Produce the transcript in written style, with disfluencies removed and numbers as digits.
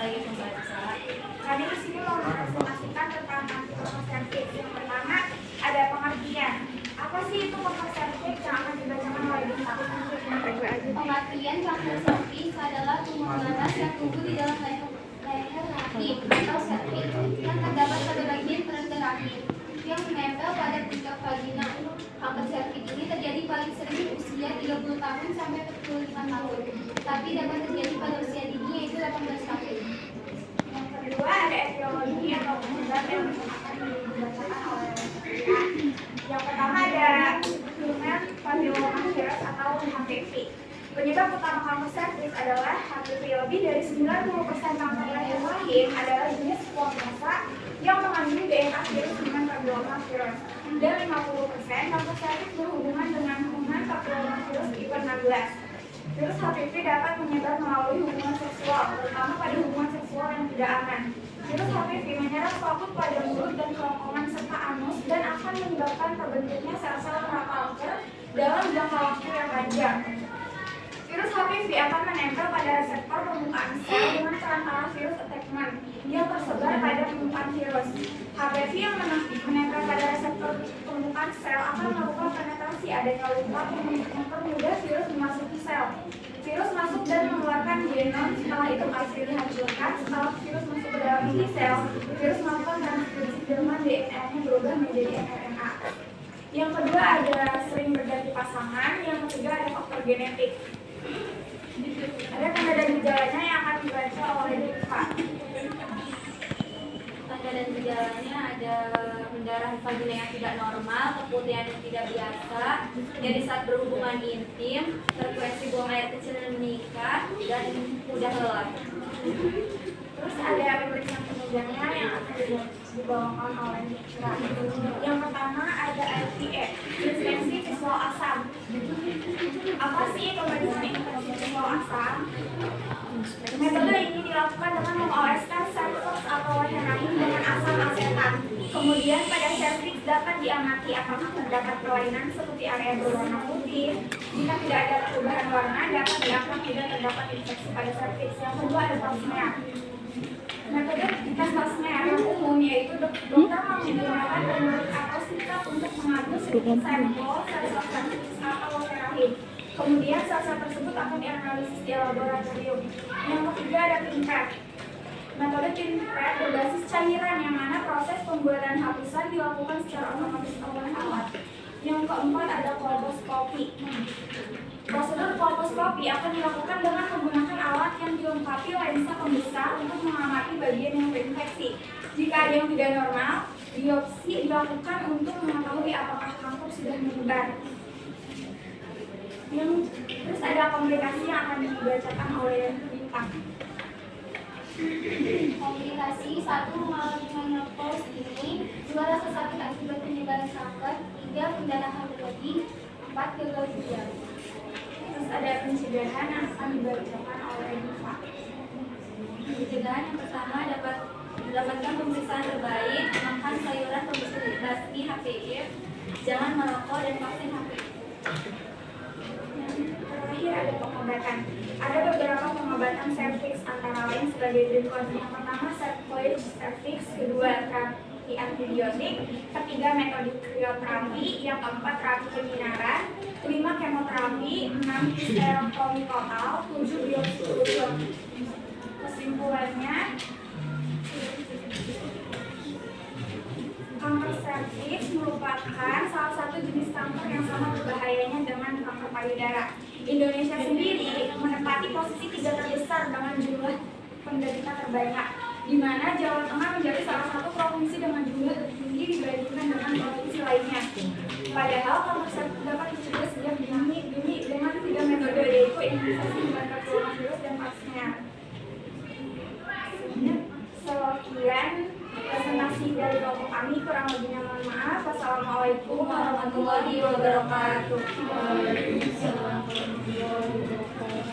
sebagai pembaca. Kami di sini mau mempresentasikan tentang antivirus cervix. Yang pertama ada pengertian. Apa sih itu kanker cervix yang akan dibacakan oleh Dinta? Pengertian kanker cervix adalah tumor ganas yang tumbuh di dalam leher rahim atau cervix yang terdapat pada bagian terendah rahim yang menempel pada puncak vagina. Kanker cervix ini terjadi paling sering di usia 30 tahun sampai 45 tahun, tapi dapat terjadi pada usia dini yaitu 18 tahun. Yang kedua ada etiologi atau penyebab yang akan dibacakan oleh Dinta. Yang pertama ada human papillomavirus atau HPV. Penyebab utama kanker cervix adalah HPV. Lebih dari 90% kanker leher rahim adalah jenis squamous yang mengandung DNA virus human papillomavirus, dan 50% kanker cervix berhubungan dengan human papillomavirus tipe 16. Virus HPV dapat menyebar melalui hubungan seksual, terutama pada hubungan seksual yang tidak aman. Virus HPV menyerang selaput pada mulut dan kerongkongan serta anus dan akan menyebabkan terbentuknya sel-sel prakanker dalam jangka waktu yang panjang. Virus HPV akan menempel pada reseptor permukaan sel dengan perantara virus attachment yang tersebar pada permukaan virus. HPV yang menempel pada reseptor permukaan sel akan melakukan penetrasi adanya luka yang mempermudah virus memasuki sel. Virus masuk dan mengeluarkan genom, setelah itu hasil dihancurkan. Setelah virus masuk ke dalam inti sel, virus melakukan transkripsi delman DNA-nya berubah menjadi mRNA. Yang kedua ada sering berganti pasangan. Yang ketiga ada faktor genetik. Ada tanda dan gejalanya yang akan dibaca oleh Dinta. Tanda dan gejalanya ada mendarah vagina yang tidak normal, keputihan yang tidak biasa, nyeri saat berhubungan intim, frekuensi buang air kecil dan menikah, dan mudah lelah. Terus ada pemeriksaan penunjangnya yang akan dibawakan oleh Dinta. Yang pertama ada IVE, inspeksi visual asam. Apa sih pemeriksaan inspeksi visual asam? Metode ini dilakukan dengan mengoleskan cervix atau leher rahim dengan asam asetat. Kemudian pada cervix dapat diamati apakah terdapat kelainan seperti area berwarna putih. Jika tidak ada perubahan warna, dapat dianggap tidak terdapat infeksi pada cervix. Yang kedua ada pap smear. Metode tes pap smear yang umum yaitu dokter menggunakan penulis atau sikap untuk mengambil sedikit sampel sel-sel cervix atau leher rahim. Kemudian sel-sel tersebut akan dianalisis di laboratorium. Yang ketiga ada pinpad. Metode pinpad berbasis cairan yang mana proses pembuatan hapusan dilakukan secara otomatis oleh alat. Yang keempat ada kolposkopi. Prosedur kolposkopi akan dilakukan dengan menggunakan alat yang dilengkapi lensa pembesar untuk mengamati bagian yang terinfeksi. Jika ada yang tidak normal, biopsi dilakukan untuk mengetahui apakah kanker sudah menyebar. Terus ada komplikasi yang akan dibacakan oleh Dinta. Komplikasi 1. Mengalami menopause dini, 2. Rasa sakit akibat penyebaran kanker, 3. Pendarahan berlebih, 4. Gagal ginjal. Terus ada pencegahan yang akan dibacakan oleh Dinta. Pencegahan yang pertama dapat mendapatkan pemeriksaan terbaik, makan sayuran pembasmi HPV, jangan merokok, dan vaksin HPV. Terakhir ada pengobatan. Ada beberapa pengobatan cervix antara lain sebagai berikut. Yang pertama Cercoid cervix, kedua terapi antibiotik, ketiga metode krioterapi, yang keempat terapi penyinaran, 5 kemoterapi, 6 histerektomi total, 7 biopsi urin. Kesimpulannya, kanker cervix merupakan salah satu jenis kanker yang sama berbahayanya dengan kanker payudara. Indonesia sendiri menempati posisi 3 terbesar dengan jumlah penderita terbanyak, di mana Jawa Tengah menjadi salah satu provinsi dengan jumlah tertinggi dibandingkan dengan provinsi lainnya. Padahal kanker cervix dapat dicegah sejak dini dengan 3 metode, yaitu imunisasi dengan papillomavirus dan pap smear. Sekian presentasi dari kelompok kami, kurang lebihnya mohon maaf. Wassalamualaikum warahmatullahi wabarakatuh.